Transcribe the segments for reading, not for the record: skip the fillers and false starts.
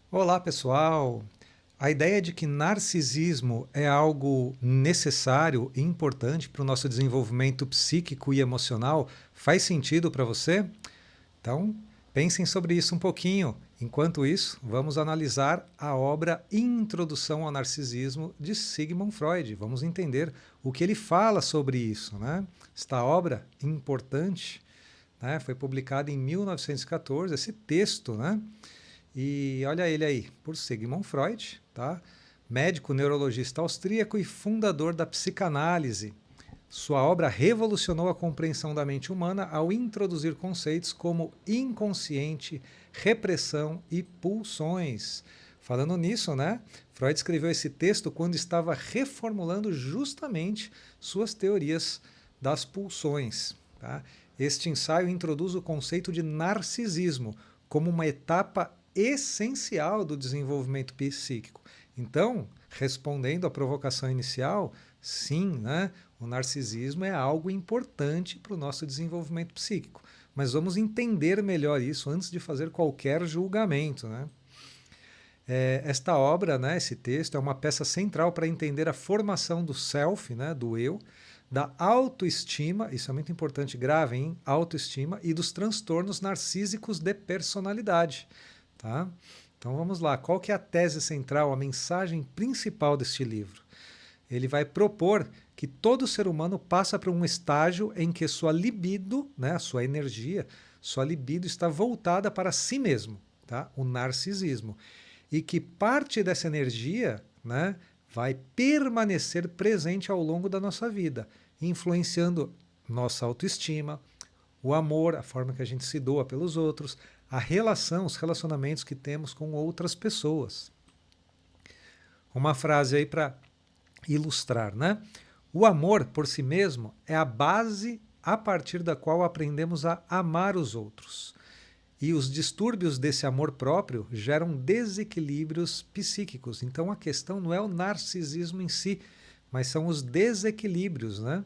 Olá, pessoal! A ideia de que narcisismo é algo necessário e importante para o nosso desenvolvimento psíquico e emocional faz sentido para você? Então, pensem sobre isso um pouquinho. Enquanto isso, vamos analisar a obra Introdução ao Narcisismo de Sigmund Freud. Vamos entender o que ele fala sobre isso, né? Esta obra importante, né, foi publicada em 1914, esse texto, né? E olha ele aí, por Sigmund Freud, tá? Médico neurologista austríaco e fundador da psicanálise. Sua obra revolucionou a compreensão da mente humana ao introduzir conceitos como inconsciente, repressão e pulsões. Falando nisso, né? Freud escreveu esse texto quando estava reformulando justamente suas teorias das pulsões. Tá? Este ensaio introduz o conceito de narcisismo como uma etapa essencial do desenvolvimento psíquico. Então, respondendo à provocação inicial, sim, né, o narcisismo é algo importante para o nosso desenvolvimento psíquico. Mas vamos entender melhor isso antes de fazer qualquer julgamento. Né? Esta obra, né, esse texto, é uma peça central para entender a formação do self, né, do eu, da autoestima, isso é muito importante, gravem, hein? Autoestima, e dos transtornos narcísicos de personalidade. Tá? Então vamos lá, qual que é a tese central, a mensagem principal deste livro? Ele vai propor que todo ser humano passa por um estágio em que sua libido, né, a sua energia, sua libido está voltada para si mesmo, tá? O narcisismo. E que parte dessa energia, né, vai permanecer presente ao longo da nossa vida, influenciando nossa autoestima, o amor, a forma que a gente se doa pelos outros, a relação, os relacionamentos que temos com outras pessoas. Uma frase aí para ilustrar, né? O amor por si mesmo é a base a partir da qual aprendemos a amar os outros. E os distúrbios desse amor próprio geram desequilíbrios psíquicos. Então a questão não é o narcisismo em si, mas são os desequilíbrios, né?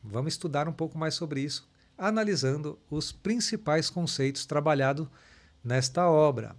Vamos estudar um pouco mais sobre isso, analisando os principais conceitos trabalhados nesta obra.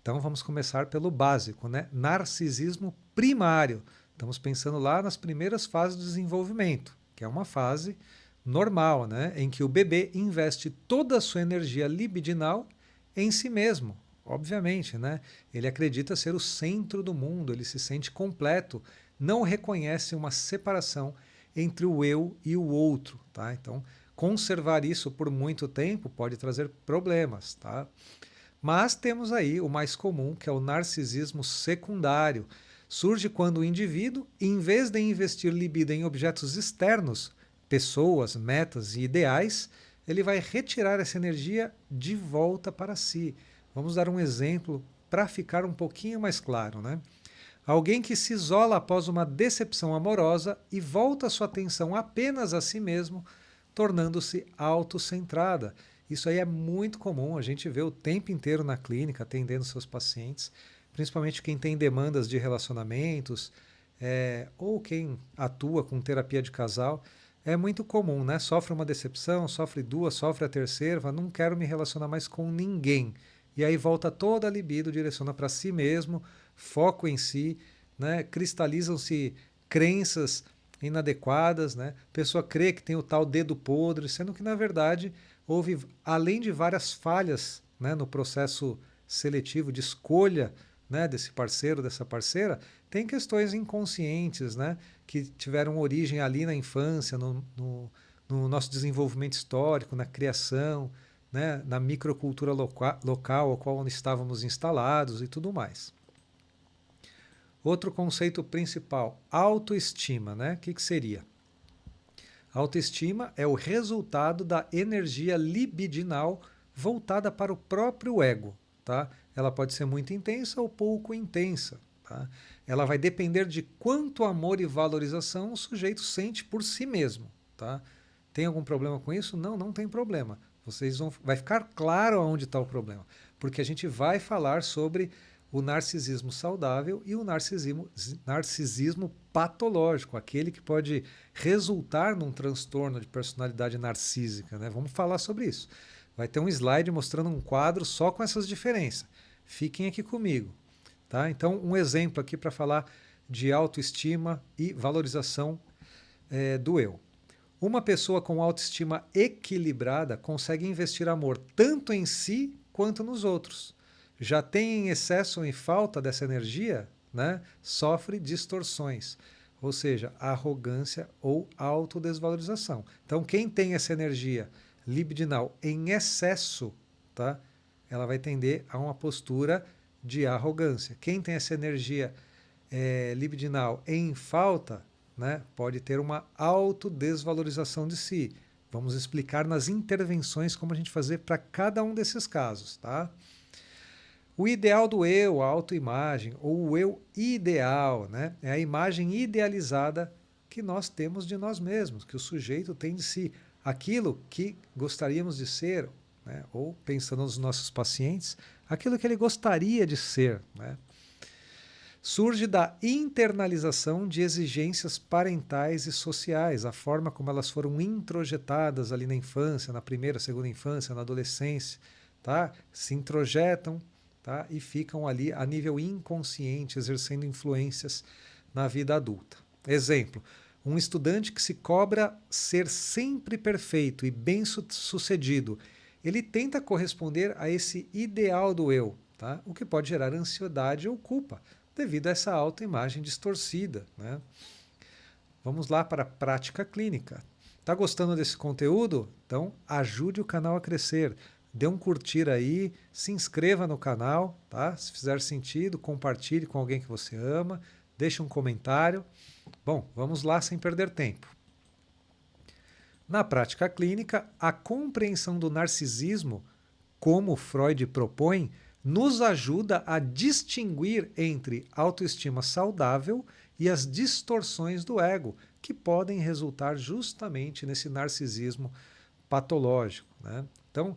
Então vamos começar pelo básico, né? Narcisismo primário. Estamos pensando lá nas primeiras fases do desenvolvimento, que é uma fase normal, né? Em que o bebê investe toda a sua energia libidinal em si mesmo. Obviamente, né? Ele acredita ser o centro do mundo, ele se sente completo, não reconhece uma separação entre o eu e o outro, tá? Então, conservar isso por muito tempo pode trazer problemas, tá? Mas temos aí o mais comum, que é o narcisismo secundário. Surge quando o indivíduo, em vez de investir libido em objetos externos, pessoas, metas e ideais, ele vai retirar essa energia de volta para si. Vamos dar um exemplo para ficar um pouquinho mais claro, né? Alguém que se isola após uma decepção amorosa e volta sua atenção apenas a si mesmo, tornando-se autocentrada. Isso aí é muito comum, a gente vê o tempo inteiro na clínica atendendo seus pacientes, principalmente quem tem demandas de relacionamentos, ou quem atua com terapia de casal. É muito comum, né? Sofre uma decepção, sofre duas, sofre a terceira, fala, não quero me relacionar mais com ninguém. E aí volta toda a libido, direciona para si mesmo, foco em si, né? Cristalizam-se crenças inadequadas, né? A pessoa crê que tem o tal dedo podre, sendo que na verdade houve, além de várias falhas, né, no processo seletivo de escolha, né, desse parceiro, dessa parceira, tem questões inconscientes, né, que tiveram origem ali na infância, no nosso desenvolvimento histórico, na criação, né, na microcultura local ao qual estávamos instalados e tudo mais. Outro conceito principal, autoestima, né? O que seria? Autoestima é o resultado da energia libidinal voltada para o próprio ego. Tá? Ela pode ser muito intensa ou pouco intensa. Tá? Ela vai depender de quanto amor e valorização o sujeito sente por si mesmo. Tá? Tem algum problema com isso? Não, não tem problema. Vai ficar claro onde está o problema. Porque a gente vai falar sobre o narcisismo saudável e o narcisismo patológico, aquele que pode resultar num transtorno de personalidade narcísica. Né? Vamos falar sobre isso. Vai ter um slide mostrando um quadro só com essas diferenças. Fiquem aqui comigo. Tá? Então, um exemplo aqui para falar de autoestima e valorização do eu. Uma pessoa com autoestima equilibrada consegue investir amor tanto em si quanto nos outros. Já tem em excesso ou em falta dessa energia, né, sofre distorções, ou seja, arrogância ou autodesvalorização. Então, quem tem essa energia libidinal em excesso, tá, ela vai tender a uma postura de arrogância. Quem tem essa energia libidinal em falta, né, pode ter uma autodesvalorização de si. Vamos explicar nas intervenções como a gente fazer para cada um desses casos. Tá? O ideal do eu, a autoimagem, ou o eu ideal, né, é a imagem idealizada que nós temos de nós mesmos, que o sujeito tem de si. Aquilo que gostaríamos de ser, né, ou pensando nos nossos pacientes, aquilo que ele gostaria de ser, né? Surge da internalização de exigências parentais e sociais, a forma como elas foram introjetadas ali na infância, na primeira, segunda infância, na adolescência, tá? Se introjetam, tá? E ficam ali a nível inconsciente, exercendo influências na vida adulta. Exemplo, um estudante que se cobra ser sempre perfeito e bem-sucedido, ele tenta corresponder a esse ideal do eu, tá? O que pode gerar ansiedade ou culpa, devido a essa autoimagem distorcida, né? Vamos lá para a prática clínica. Está gostando desse conteúdo? Então ajude o canal a crescer. Dê um curtir aí, se inscreva no canal, tá? Se fizer sentido, compartilhe com alguém que você ama, deixe um comentário. Bom, vamos lá sem perder tempo. Na prática clínica, a compreensão do narcisismo, como Freud propõe, nos ajuda a distinguir entre autoestima saudável e as distorções do ego, que podem resultar justamente nesse narcisismo patológico, né? Então,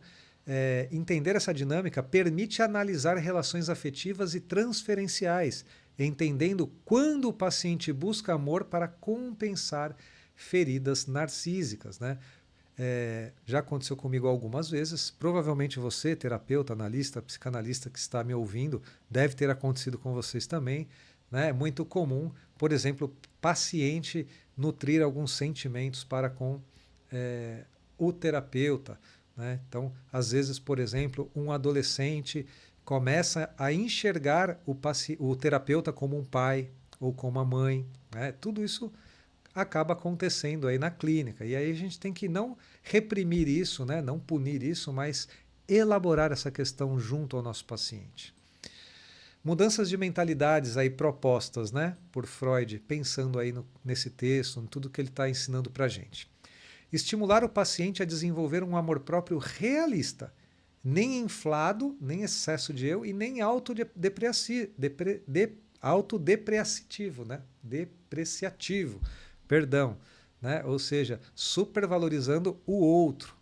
entender essa dinâmica permite analisar relações afetivas e transferenciais, entendendo quando o paciente busca amor para compensar feridas narcísicas, né? Já aconteceu comigo algumas vezes, provavelmente você, terapeuta, analista, psicanalista que está me ouvindo, deve ter acontecido com vocês também, né? É muito comum, por exemplo, paciente nutrir alguns sentimentos para com o terapeuta, né? Então, às vezes, por exemplo, um adolescente começa a enxergar o terapeuta como um pai ou como uma mãe, né? Tudo isso acaba acontecendo aí na clínica. E aí a gente tem que não reprimir isso, né? Não punir isso, mas elaborar essa questão junto ao nosso paciente. Mudanças de mentalidades aí propostas, né, por Freud, pensando aí nesse texto, em tudo que ele está ensinando para a gente. Estimular o paciente a desenvolver um amor próprio realista, nem inflado, nem excesso de eu e nem autodepreciativo, né? Depreciativo. Perdão, né? Ou seja, supervalorizando o outro,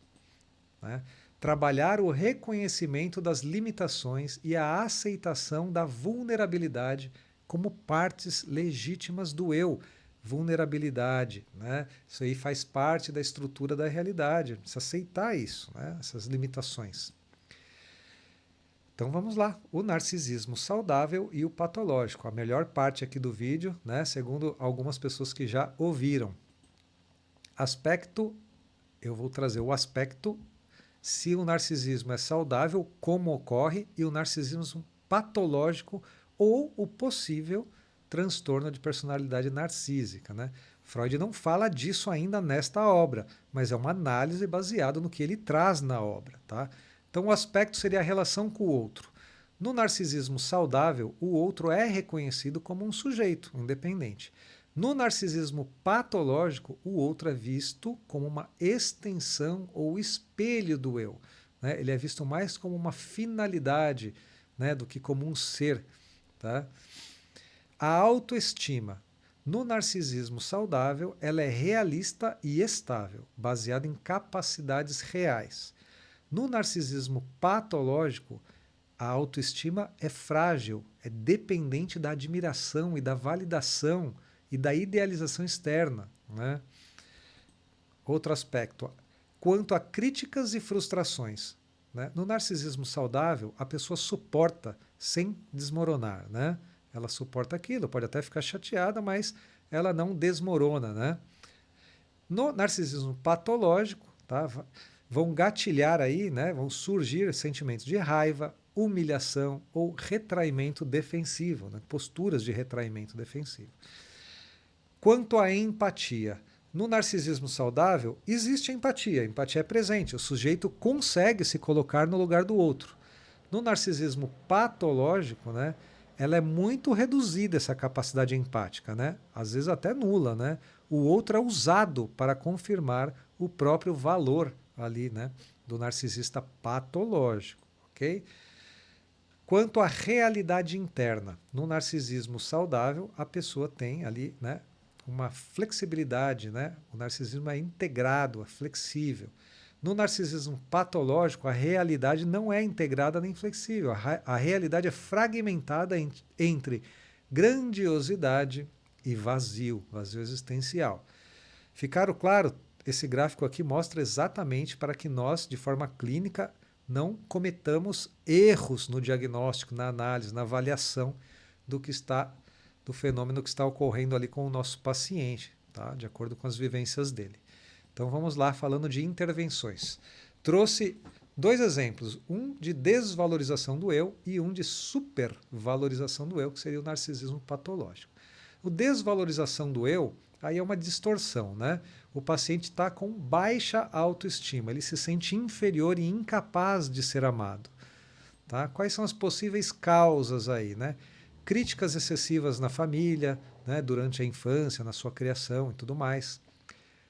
né? Trabalhar o reconhecimento das limitações e a aceitação da vulnerabilidade como partes legítimas do eu. Vulnerabilidade, né? Isso aí faz parte da estrutura da realidade, precisa aceitar isso, né? Essas limitações. Então vamos lá, o narcisismo saudável e o patológico, a melhor parte aqui do vídeo, né, segundo algumas pessoas que já ouviram. Aspecto, eu vou trazer o aspecto se o narcisismo é saudável, como ocorre, e o narcisismo patológico ou o possível transtorno de personalidade narcísica, né? Freud não fala disso ainda nesta obra, mas é uma análise baseada no que ele traz na obra, tá? Então, o aspecto seria a relação com o outro. No narcisismo saudável, o outro é reconhecido como um sujeito independente. No narcisismo patológico, o outro é visto como uma extensão ou espelho do eu, né? Ele é visto mais como uma finalidade, né, do que como um ser. Tá? A autoestima. No narcisismo saudável, ela é realista e estável, baseada em capacidades reais. No narcisismo patológico, a autoestima é frágil, é dependente da admiração e da validação e da idealização externa, né? Outro aspecto, quanto a críticas e frustrações. né? No narcisismo saudável, a pessoa suporta sem desmoronar, né? Ela suporta aquilo, pode até ficar chateada, mas ela não desmorona, né? No narcisismo patológico, tá? Vão gatilhar aí, né? Vão surgir sentimentos de raiva, humilhação ou retraimento defensivo, né? Posturas de retraimento defensivo. Quanto à empatia, no narcisismo saudável existe empatia, a empatia é presente, o sujeito consegue se colocar no lugar do outro. No narcisismo patológico, né, ela é muito reduzida essa capacidade empática, né? Às vezes até nula, né? O outro é usado para confirmar o próprio valor ali, né, do narcisista patológico, ok? Quanto à realidade interna, no narcisismo saudável, a pessoa tem ali, né, uma flexibilidade, né? O narcisismo é integrado, é flexível. No narcisismo patológico, a realidade não é integrada nem flexível. A realidade é fragmentada entre grandiosidade e vazio, vazio existencial. Ficaram claro? Esse gráfico aqui mostra exatamente para que nós, de forma clínica, não cometamos erros no diagnóstico, na análise, na avaliação do que está, do fenômeno que está ocorrendo ali com o nosso paciente, tá? De acordo com as vivências dele. Então vamos lá, falando de intervenções. Trouxe dois exemplos, um de desvalorização do eu e um de supervalorização do eu, que seria o narcisismo patológico. O desvalorização do eu, aí é uma distorção, né? O paciente está com baixa autoestima, ele se sente inferior e incapaz de ser amado. Tá? Quais são as possíveis causas aí, né? Críticas excessivas na família, né, durante a infância, na sua criação e tudo mais.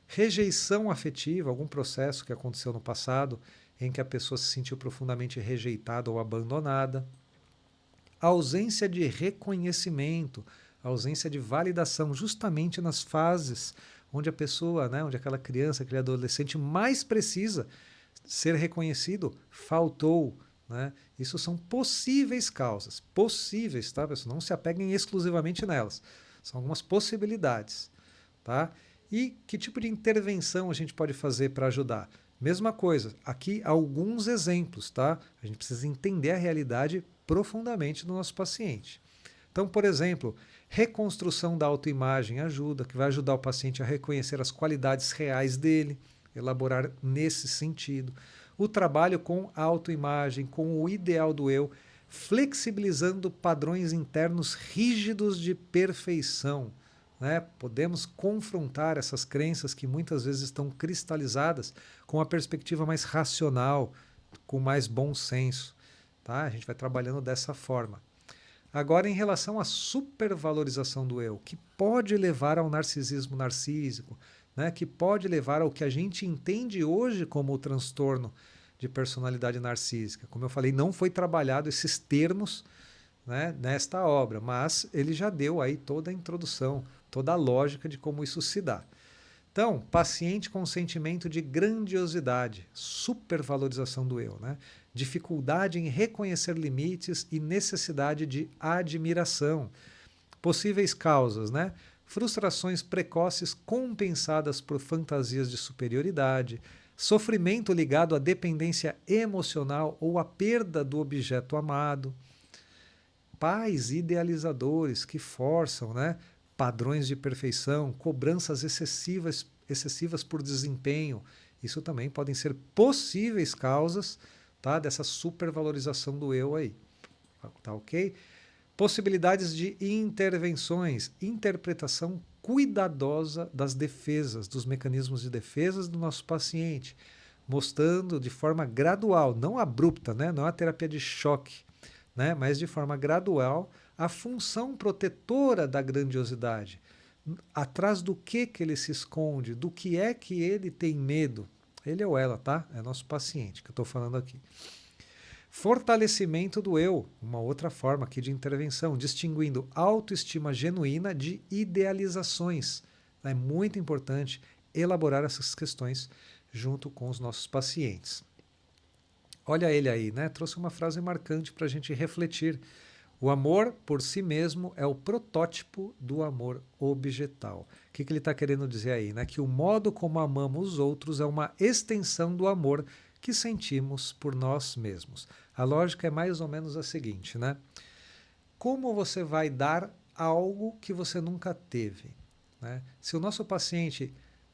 Rejeição afetiva, algum processo que aconteceu no passado em que a pessoa se sentiu profundamente rejeitada ou abandonada. Ausência de reconhecimento, ausência de validação, justamente nas fases onde a pessoa, né, onde aquela criança, aquele adolescente mais precisa ser reconhecido, faltou. Né? Isso são possíveis causas, possíveis, tá, pessoal? Não se apeguem exclusivamente nelas. São algumas possibilidades. Tá? E que tipo de intervenção a gente pode fazer para ajudar? Mesma coisa, aqui alguns exemplos, tá? A gente precisa entender a realidade profundamente do nosso paciente. Então, por exemplo, reconstrução da autoimagem ajuda, que vai ajudar o paciente a reconhecer as qualidades reais dele, elaborar nesse sentido. O trabalho com a autoimagem, com o ideal do eu, flexibilizando padrões internos rígidos de perfeição. Né? Podemos confrontar essas crenças que muitas vezes estão cristalizadas com uma perspectiva mais racional, com mais bom senso. Tá? A gente vai trabalhando dessa forma. Agora, em relação à supervalorização do eu, que pode levar ao narcisismo narcísico, né? Que pode levar ao que a gente entende hoje como o transtorno de personalidade narcísica. Como eu falei, não foi trabalhado esses termos, né, nesta obra, mas ele já deu aí toda a introdução, toda a lógica de como isso se dá. Então, paciente com sentimento de grandiosidade, supervalorização do eu, né? Dificuldade em reconhecer limites e necessidade de admiração. Possíveis causas, né? Frustrações precoces compensadas por fantasias de superioridade, sofrimento ligado à dependência emocional ou à perda do objeto amado, pais idealizadores que forçam, né, padrões de perfeição, cobranças excessivas por desempenho. Isso também podem ser possíveis causas, tá, dessa supervalorização do eu aí. Tá ok? Possibilidades de intervenções, interpretação cuidadosa das defesas, dos mecanismos de defesa do nosso paciente, mostrando de forma gradual, não abrupta, né, não é a terapia de choque, né, mas de forma gradual, a função protetora da grandiosidade. Atrás do que ele se esconde, do que é que ele tem medo. Ele ou ela, tá? É nosso paciente que eu estou falando aqui. Fortalecimento do eu, uma outra forma aqui de intervenção, distinguindo autoestima genuína de idealizações. É muito importante elaborar essas questões junto com os nossos pacientes. Olha ele aí, né? Trouxe uma frase marcante para a gente refletir. O amor por si mesmo é o protótipo do amor objetal. O que ele está querendo dizer aí? Né? Que o modo como amamos os outros é uma extensão do amor que sentimos por nós mesmos. A lógica é mais ou menos a seguinte, né? Como você vai dar algo que você nunca teve, né? Se o nosso paciente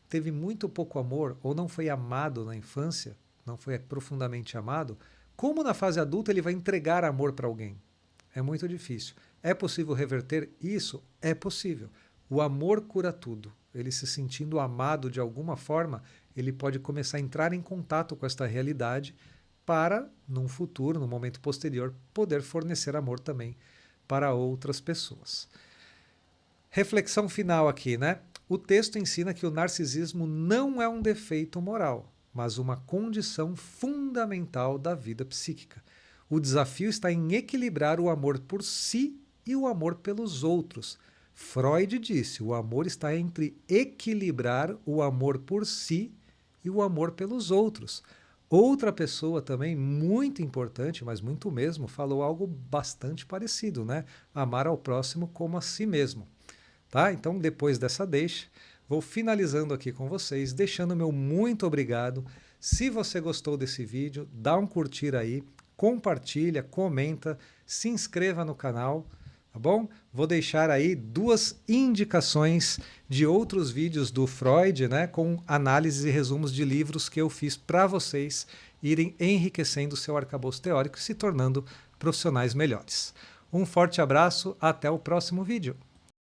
teve muito pouco amor ou não foi amado na infância, não foi profundamente amado, como na fase adulta ele vai entregar amor para alguém? É muito difícil. É possível reverter isso? É possível. O amor cura tudo. Ele se sentindo amado de alguma forma, ele pode começar a entrar em contato com esta realidade para, num futuro, num momento posterior, poder fornecer amor também para outras pessoas. Reflexão final aqui, né? O texto ensina que o narcisismo não é um defeito moral, mas uma condição fundamental da vida psíquica. O desafio está em equilibrar o amor por si e o amor pelos outros. Freud disse: o amor está entre equilibrar o amor por si e o amor pelos outros. Outra pessoa também muito importante, mas muito mesmo, falou algo bastante parecido, né? Amar ao próximo como a si mesmo. Tá? Então, depois dessa deixa, vou finalizando aqui com vocês, deixando meu muito obrigado. Se você gostou desse vídeo, dá um curtir aí, compartilha, comenta, se inscreva no canal, tá bom? Vou deixar aí 2 indicações de outros vídeos do Freud, né, com análises e resumos de livros que eu fiz para vocês irem enriquecendo o seu arcabouço teórico e se tornando profissionais melhores. Um forte abraço, até o próximo vídeo.